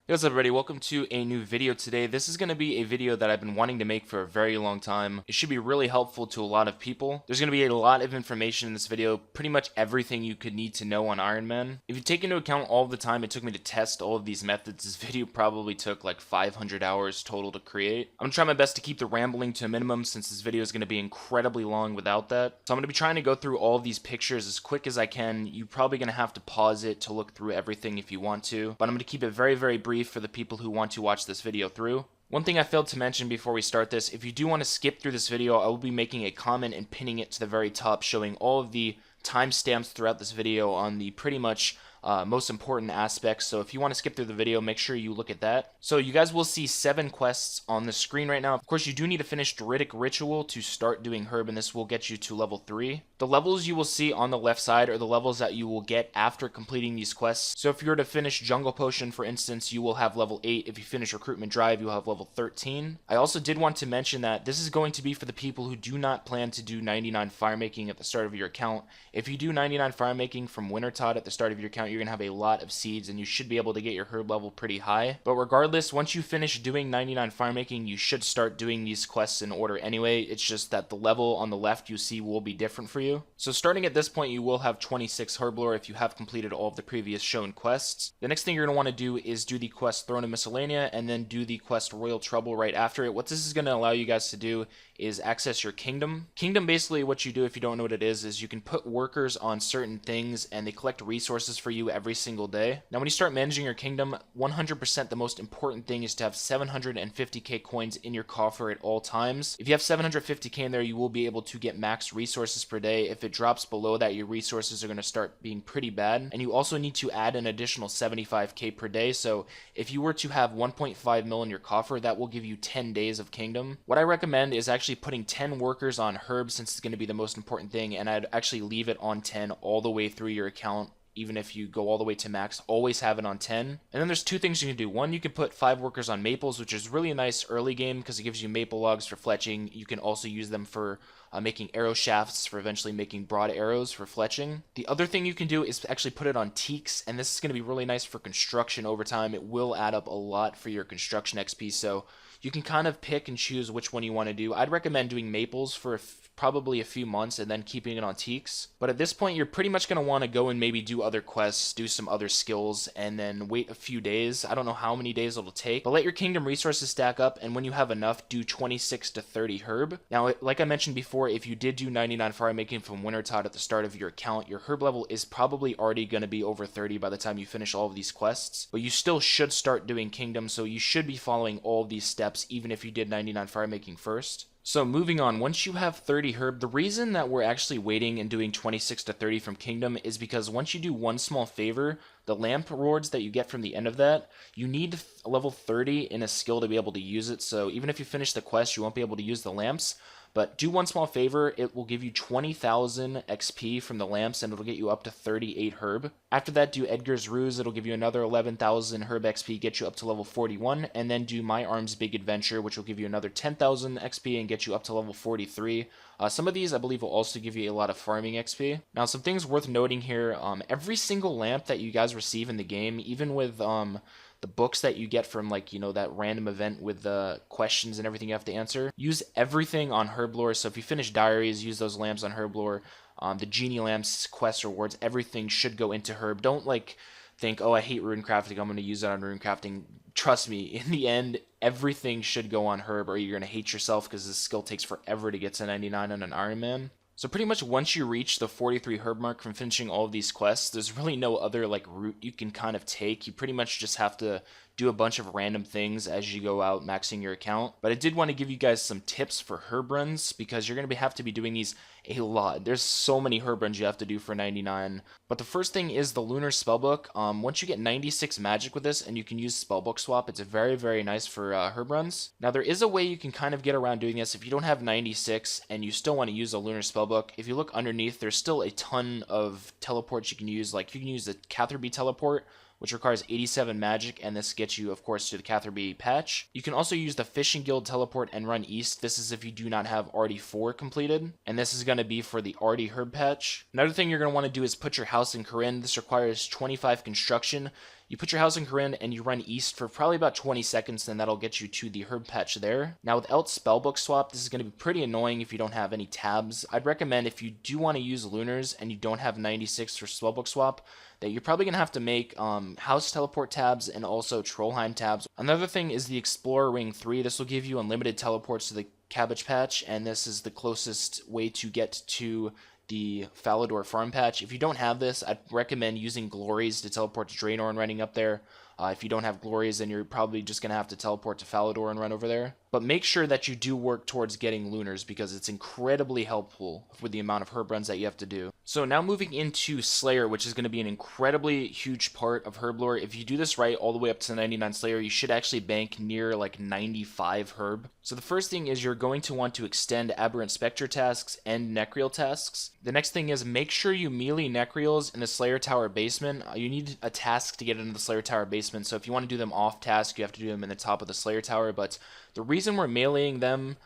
Hey, what's up everybody, welcome to a new video today. This is going to be a video that I've been wanting to make for a very long time. It should be really helpful to a lot of people. There's going to be a lot of information in this video, pretty much everything you could need to know on Ironmen. If you take into account all the time it took me to test all of these methods, this video probably took like 500 hours total to create. I'm going to try my best to keep the rambling to a minimum since this video is going to be incredibly long without that. So I'm going to be trying to go through all of these pictures as quick as I can. You're probably going to have to pause it to look through everything if you want to, but I'm going to keep it very, very brief for the people who want to watch this video through. One thing I failed to mention before we start this, if you do want to skip through this video, I will be making a comment and pinning it to the very top showing all of the timestamps throughout this video on the pretty much most important aspects. So if you want to skip through the video, make sure you look at that. So you guys will see 7 quests on the screen right now. Of course, you do need to finish Druidic Ritual to start doing Herb, and this will get you to level 3. The levels you will see on the left side are the levels that you will get after completing these quests. So if you were to finish Jungle Potion, for instance, you will have level 8. If you finish Recruitment Drive, you'll have level 13. I also did want to mention that this is going to be for the people who do not plan to do 99 firemaking at the start of your account. If you do 99 firemaking from Wintertod at the start of your account, you're going to have a lot of seeds and you should be able to get your herb level pretty high. But regardless, once you finish doing 99 firemaking, you should start doing these quests in order anyway. It's just that the level on the left you see will be different for you. So starting at this point, you will have 26 Herblore if you have completed all of the previous shown quests. The next thing you're going to want to do is do the quest Throne of Miscellaneous and then do the quest Royal Trouble right after it. What this is going to allow you guys to do is access your kingdom. Kingdom, basically what you do if you don't know what it is you can put workers on certain things and they collect resources for you every single day. Now when you start managing your kingdom, 100% the most important thing is to have 750k coins in your coffer at all times. If you have 750k in there, you will be able to get max resources per day. If it drops below that, your resources are going to start being pretty bad. And you also need to add an additional 75k per day. So if you were to have 1.5 mil in your coffer, that will give you 10 days of kingdom. What I recommend is actually putting 10 workers on Herb, since it's going to be the most important thing, and I'd actually leave it on 10 all the way through your account. Even if you go all the way to max, always have it on 10. And then there's 2 things you can do. One, you can put 5 workers on maples, which is really a nice early game because it gives you maple logs for fletching. You can also use them for making arrow shafts, for eventually making broad arrows for fletching. The other thing you can do is actually put it on teaks, and this is going to be really nice for construction over time. It will add up a lot for your construction XP, so you can kind of pick and choose which one you want to do. I'd recommend doing maples for probably a few months and then keeping it on teaks. But at this point, you're pretty much going to want to go and maybe do other quests, do some other skills, and then wait a few days. I don't know how many days it'll take, but let your kingdom resources stack up, and when you have enough, do 26 to 30 herb. Now, like I mentioned before, if you did do 99 firemaking from Wintertod at the start of your account, your herb level is probably already going to be over 30 by the time you finish all of these quests, but you still should start doing kingdom, so you should be following all of these steps even if you did 99 firemaking first. So moving on, once you have 30 herb, the reason that we're actually waiting and doing 26 to 30 from kingdom is because once you do one small favor, the lamp rewards that you get from the end of that, you need level 30 in a skill to be able to use it. So even if you finish the quest, you won't be able to use the lamps. But do one small favor, it will give you 20,000 XP from the lamps, and it'll get you up to 38 herb. After that, do Edgar's Ruse, it'll give you another 11,000 herb XP, get you up to level 41, and then do My Arm's Big Adventure, which will give you another 10,000 XP and get you up to level 43. Some of these, I believe, will also give you a lot of farming XP. Now, some things worth noting here, every single lamp that you guys receive in the game, even with the books that you get from, like, you know, that random event with the questions and everything you have to answer, use everything on Herblore. So if you finish diaries, use those lamps on Herblore. The genie lamps, quest rewards, everything should go into Herb. Don't like think, oh, I hate rune crafting, I'm going to use it on rune crafting. Trust me, in the end, everything should go on Herb, or you're going to hate yourself because this skill takes forever to get to 99 on an Ironman. So pretty much once you reach the 43 herb mark from finishing all of these quests, there's really no other like route you can kind of take. You pretty much just have to do a bunch of random things as you go out maxing your account. But I did want to give you guys some tips for herb runs because you're going to have to be doing these a lot. There's so many herb runs you have to do for 99. But the first thing is the Lunar Spellbook. Once you get 96 magic with this and you can use Spellbook Swap, it's very, very nice for herb runs. Now there is a way you can kind of get around doing this if you don't have 96 and you still want to use a Lunar Spellbook. If you look underneath, there's still a ton of teleports you can use. Like you can use the Catherby teleport, which requires 87 magic, and this gets you, of course, to the Catherby patch. You can also use the Fishing Guild teleport and run east. This is if you do not have RD4 completed, and this is going to be for the RD herb patch. Another thing you're going to want to do is put your house in Corinne. This requires 25 construction. You put your housing core in and you run east for probably about 20 seconds, and that'll get you to the herb patch there. Now without spellbook swap, this is going to be pretty annoying if you don't have any tabs. I'd recommend if you do want to use lunars and you don't have 96 for spellbook swap, that you're probably going to have to make house teleport tabs and also Trollheim tabs. Another thing is the Explorer Ring 3. This will give you unlimited teleports to the Cabbage Patch, and this is the closest way to get to the Falador Farm Patch. If you don't have this, I'd recommend using Glories to teleport to Draenor and running up there. If you don't have Glories, then you're probably just going to have to teleport to Falador and run over there. But make sure that you do work towards getting Lunars, because it's incredibly helpful with the amount of herb runs that you have to do. So now moving into Slayer, which is going to be an incredibly huge part of Herblore. If you do this right all the way up to 99 Slayer, you should actually bank near like 95 herb. So the first thing is you're going to want to extend Aberrant Spectre tasks and Nechryael tasks. The next thing is make sure you melee Nechryaels in the Slayer Tower basement. You need a task to get into the Slayer Tower basement, so if you want to do them off task, you have to do them in the top of the Slayer Tower. But the reason we're meleeing them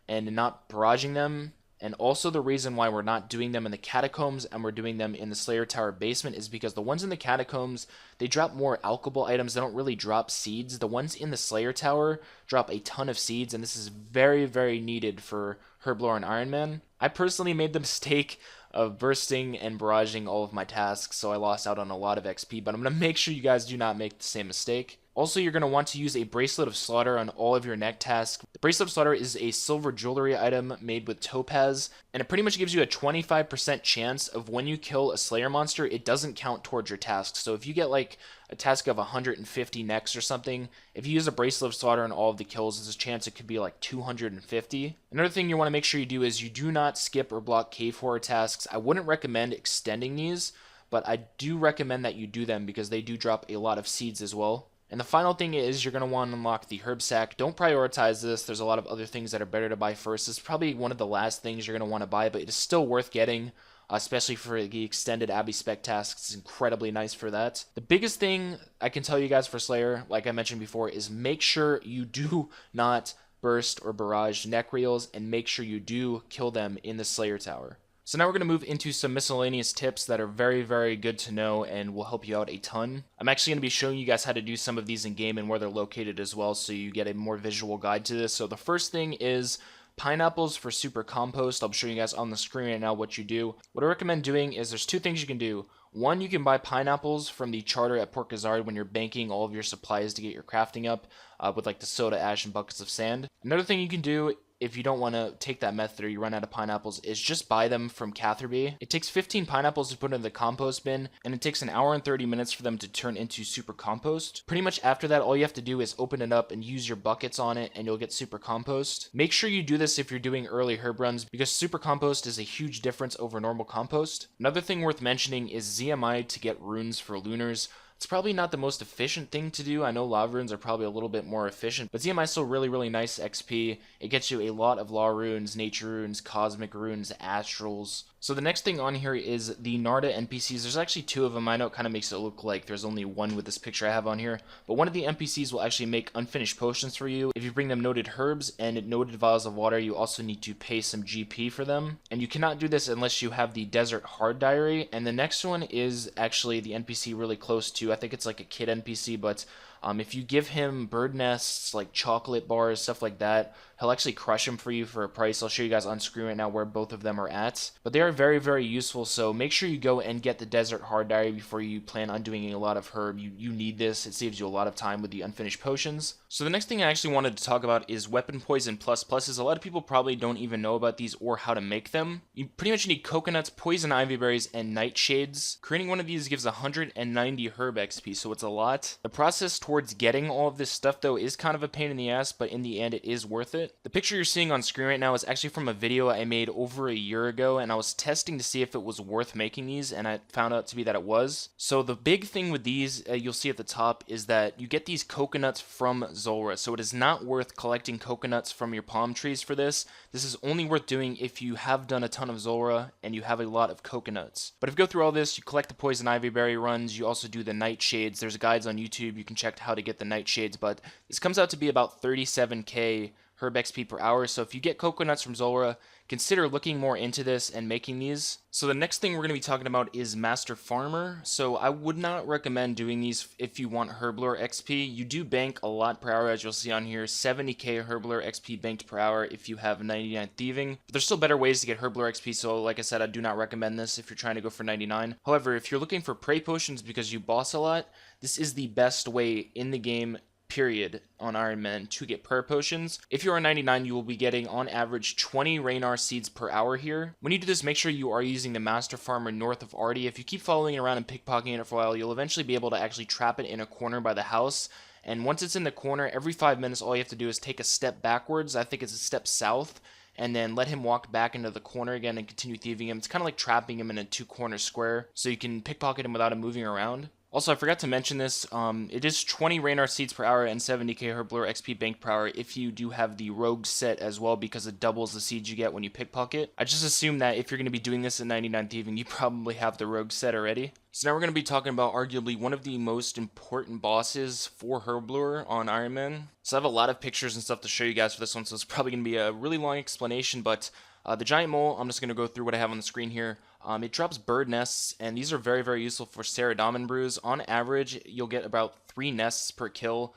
and not barraging them, and also the reason why we're not doing them in the catacombs and we're doing them in the Slayer Tower basement, is because the ones in the catacombs, they drop more alchable items. They don't really drop seeds. The ones in the Slayer Tower drop a ton of seeds, and this is very, very needed for Herblore and Ironmen. I personally made the mistake of bursting and barraging all of my tasks, so I lost out on a lot of XP, but I'm going to make sure you guys do not make the same mistake. Also, you're going to want to use a Bracelet of Slaughter on all of your neck tasks. The Bracelet of Slaughter is a silver jewelry item made with topaz, and it pretty much gives you a 25% chance of when you kill a Slayer monster, it doesn't count towards your task. So if you get like a task of 150 necks or something, if you use a Bracelet of Slaughter on all of the kills, there's a chance it could be like 250. Another thing you want to make sure you do is you do not skip or block cave horror tasks. I wouldn't recommend extending these, but I do recommend that you do them because they do drop a lot of seeds as well. And the final thing is you're going to want to unlock the herb sack. Don't prioritize this. There's a lot of other things that are better to buy first. This is probably one of the last things you're going to want to buy, but it is still worth getting, especially for the extended Abbey Spec tasks. It's incredibly nice for that. The biggest thing I can tell you guys for Slayer, like I mentioned before, is make sure you do not burst or barrage Nechryaels, and make sure you do kill them in the Slayer Tower. So now we're going to move into some miscellaneous tips that are very, very good to know and will help you out a ton. I'm actually going to be showing you guys how to do some of these in game and where they're located as well, so you get a more visual guide to this. So the first thing is pineapples for super compost. I'll show you guys on the screen right now what you do. What I recommend doing is there's two things you can do. One, you can buy pineapples from the charter at Port Gazard when you're banking all of your supplies to get your crafting up with like the soda ash and buckets of sand. Another thing you can do if you don't want to take that method or you run out of pineapples is just buy them from Catherby. It takes 15 pineapples to put in the compost bin, and it takes an hour and 30 minutes for them to turn into super compost. Pretty much after that, all you have to do is open it up and use your buckets on it, and you'll get super compost. Make sure you do this if you're doing early herb runs, because super compost is a huge difference over normal compost. Another thing worth mentioning is ZMI to get runes for lunars. It's probably not the most efficient thing to do. I know lava runes are probably a little bit more efficient, but ZMI is still really, really nice XP. It gets you a lot of law runes, nature runes, cosmic runes, astrals. So the next thing on here is the Narda NPCs. There's actually two of them. I know it kind of makes it look like there's only one with this picture I have on here, but one of the NPCs will actually make unfinished potions for you. If you bring them noted herbs and noted vials of water, you also need to pay some GP for them. And you cannot do this unless you have the Desert Hard Diary. And the next one is actually the NPC really close to, I think it's like a kid NPC, but if you give him bird nests, like chocolate bars, stuff like that, he'll actually crush them for you for a price. I'll show you guys on screen right now where both of them are at. But they are very, very useful, so make sure you go and get the Desert Hard Diary before you plan on doing a lot of herb. You need this. It saves you a lot of time with the unfinished potions. So the next thing I actually wanted to talk about is Weapon Poison Plus Pluses. A lot of people probably don't even know about these or how to make them. You pretty much need coconuts, poison ivy berries, and nightshades. Creating one of these gives 190 herb XP, so it's a lot. The process towards getting all of this stuff, though, is kind of a pain in the ass, but in the end, it is worth it. The picture you're seeing on screen right now is actually from a video I made over a year ago, and I was testing to see if it was worth making these, and I found out to be that it was. So the big thing with these, you'll see at the top, is that you get these coconuts from Zulrah, so it is not worth collecting coconuts from your palm trees for this. This is only worth doing if you have done a ton of Zulrah and you have a lot of coconuts. But if you go through all this, you collect the poison ivy berry runs, you also do the nightshades. There's guides on YouTube, you can check how to get the nightshades, but this comes out to be about 37k herb XP per hour. So if you get coconuts from Zulrah, consider looking more into this and making these. So the next thing we're going to be talking about is Master Farmer. So I would not recommend doing these if you want Herblore XP. You do bank a lot per hour, as you'll see on here, 70k Herblore XP banked per hour if you have 99 thieving. But there's still better ways to get Herblore XP, so like I said, I do not recommend this if you're trying to go for 99. However, if you're looking for prey potions because you boss a lot, this is the best way in the game, period, on Ironmen to get prayer potions. If you're on 99, you will be getting on average 20 Raynar seeds per hour here. When you do this, make sure you are using the Master Farmer north of Artie. If you keep following it around and pickpocketing it for a while, you'll eventually be able to actually trap it in a corner by the house. And once it's in the corner, every 5 minutes, all you have to do is take a step backwards. I think it's a step south, and then let him walk back into the corner again and continue thieving him. It's kind of like trapping him in a 2-corner square, so you can pickpocket him without him moving around. Also, I forgot to mention this, it is 20 Raynar seeds per hour and 70k Herblore XP bank per hour if you do have the rogue set as well, because it doubles the seeds you get when you pickpocket. I just assume that if you're going to be doing this at 99 thieving, you probably have the rogue set already. So now we're going to be talking about arguably one of the most important bosses for Herblore on Ironmen. So I have a lot of pictures and stuff to show you guys for this one, so it's probably going to be a really long explanation, but the giant mole, I'm just going to go through what I have on the screen here. It drops bird nests, and these are very, very useful for Saradomin brews. On average, you'll get about 3 nests per kill.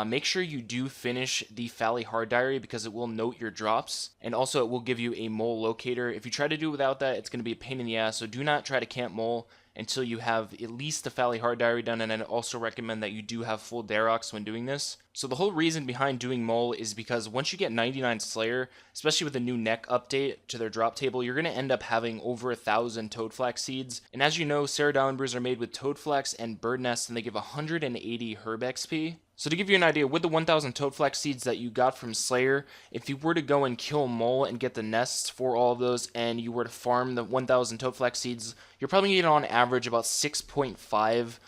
Make sure you do finish the Fally Hard Diary because it will note your drops, and also it will give you a mole locator. If you try to do without that, it's going to be a pain in the ass, so do not try to camp mole until you have at least the Fally Hard Diary done, and I'd also recommend that you do have full Darox when doing this. So the whole reason behind doing mole is because once you get 99 Slayer, especially with the new neck update to their drop table, you're going to end up having over 1,000 Toadflax seeds. And as you know, Saradomin brews are made with Toadflax and bird nests, and they give 180 herb XP. So to give you an idea, with the 1,000 Toadflax seeds that you got from Slayer, if you were to go and kill Mole and get the nests for all of those, and you were to farm the 1,000 Toadflax seeds, you're probably going to get on average about 6.5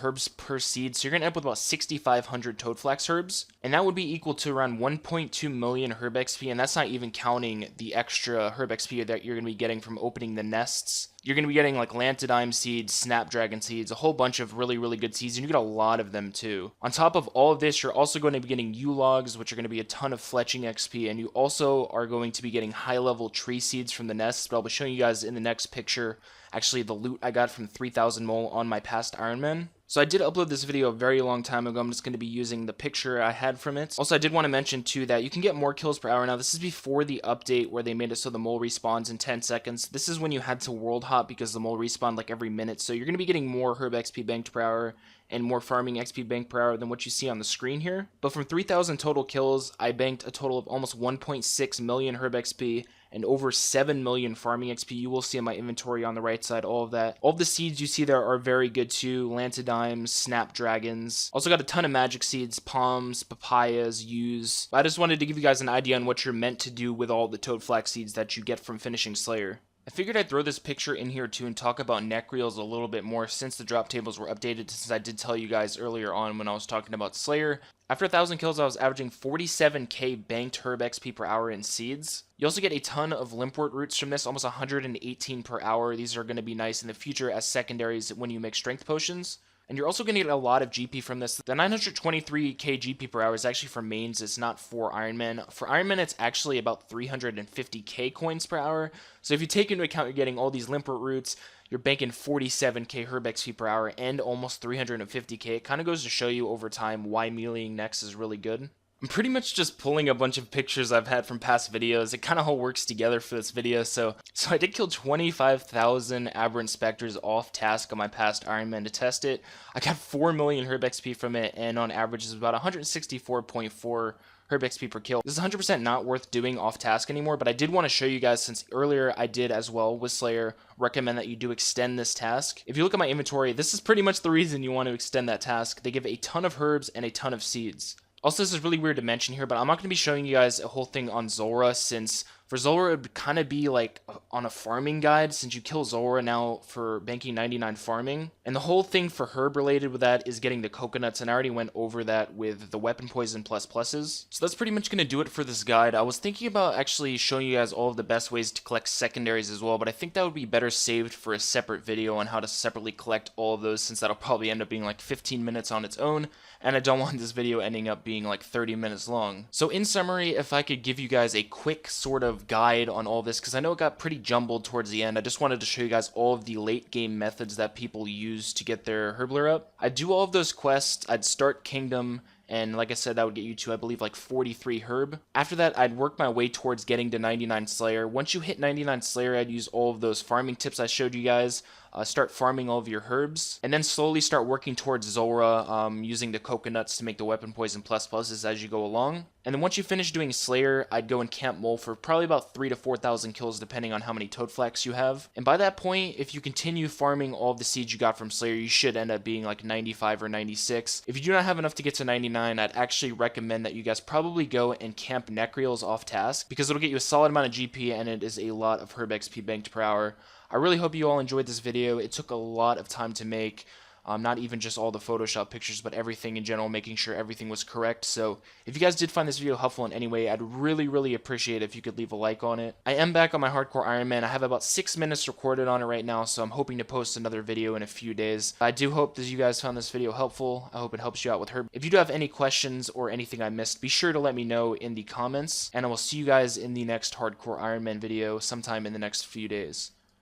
herbs per seed, so you're going to end up with about 6,500 Toadflax herbs, and that would be equal to around 1.2 million herb XP, and that's not even counting the extra herb XP that you're going to be getting from opening the nests. You're going to be getting like Lantidime seeds, Snapdragon seeds, a whole bunch of really, really good seeds, and you get a lot of them too. On top of all of this, you're also going to be getting U-Logs, which are going to be a ton of fletching XP, and you also are going to be getting high-level tree seeds from the nests, but I'll be showing you guys in the next picture actually the loot I got from 3,000 mole on my past Ironmen. So I did upload this video a very long time ago. I'm just going to be using the picture I had from it. Also, I did want to mention too that you can get more kills per hour. Now, this is before the update where they made it so the mole respawns in 10 seconds. This is when you had to world hop because the mole respawned like every minute. So you're going to be getting more herb XP banked per hour and more farming XP banked per hour than what you see on the screen here. But from 3,000 total kills, I banked a total of almost 1.6 million herb XP and over 7 million farming XP. You will see in my inventory on the right side, all of that. All of the seeds you see there are very good too. Lantidimes, Snapdragons. Also got a ton of magic seeds, palms, papayas, yews. I just wanted to give you guys an idea on what you're meant to do with all the Toadflax seeds that you get from finishing Slayer. I figured I'd throw this picture in here too and talk about Nechryaels a little bit more since the drop tables were updated, since I did tell you guys earlier on when I was talking about Slayer. After 1,000 kills, I was averaging 47k banked herb XP per hour in seeds. You also get a ton of limpwort roots from this, almost 118 per hour. These are going to be nice in the future as secondaries when you make strength potions. And you're also going to get a lot of GP from this. The 923k GP per hour is actually for mains, it's not for Ironmen. For Ironmen, it's actually about 350k coins per hour. So if you take into account you're getting all these limpwort roots, you're banking 47k herb XP per hour and almost 350k. It kind of goes to show you over time why meleeing next is really good. I'm pretty much just pulling a bunch of pictures I've had from past videos. It kind of all works together for this video. So I did kill 25,000 aberrant specters off task on my past Ironman to test it. I got 4 million herb XP from it, and on average is about 164.4 herb XP per kill. This is 100% not worth doing off task anymore, but I did want to show you guys, since earlier I did as well with Slayer, recommend that you do extend this task. If you look at my inventory, this is pretty much the reason you want to extend that task. They give a ton of herbs and a ton of seeds. Also, this is really weird to mention here, but I'm not going to be showing you guys a whole thing on Zulrah, since for Zulrah it would kind of be like on a farming guide, since you kill Zulrah now for banking 99 farming. And the whole thing for herb related with that is getting the coconuts, and I already went over that with the weapon poison plus pluses. So that's pretty much going to do it for this guide. I was thinking about actually showing you guys all of the best ways to collect secondaries as well, but I think that would be better saved for a separate video on how to separately collect all of those, since that'll probably end up being like 15 minutes on its own, and I don't want this video ending up being like 30 minutes long. So in summary, if I could give you guys a quick sort of of guide on all this because I know it got pretty jumbled towards the end. I just wanted to show you guys all of the late game methods that people use to get their Herblore up. I'd do all of those quests. I'd start Kingdom, and like I said, that would get you to, I believe, like 43 herb. After that, I'd work my way towards getting to 99 Slayer. Once you hit 99 Slayer, I'd use all of those farming tips I showed you guys. Start farming all of your herbs, and then slowly start working towards Zora, using the coconuts to make the weapon poison pluses as you go along. And then once you finish doing Slayer, I'd go and camp Mole for probably about 3,000 to 4,000 kills depending on how many Toad Flax you have. And by that point, if you continue farming all of the seeds you got from Slayer, you should end up being like 95 or 96. If you do not have enough to get to 99, I'd actually recommend that you guys probably go and camp Nechryaels off task, because it'll get you a solid amount of GP and it is a lot of herb XP banked per hour. I really hope you all enjoyed this video. It took a lot of time to make, not even just all the Photoshop pictures, but everything in general, making sure everything was correct. So if you guys did find this video helpful in any way, I'd really appreciate it if you could leave a like on it. I am back on my Hardcore Ironman. I have about 6 minutes recorded on it right now, so I'm hoping to post another video in a few days. I do hope that you guys found this video helpful. I hope it helps you out with Herb. If you do have any questions or anything I missed, be sure to let me know in the comments, and I will see you guys in the next Hardcore Ironman video sometime in the next few days.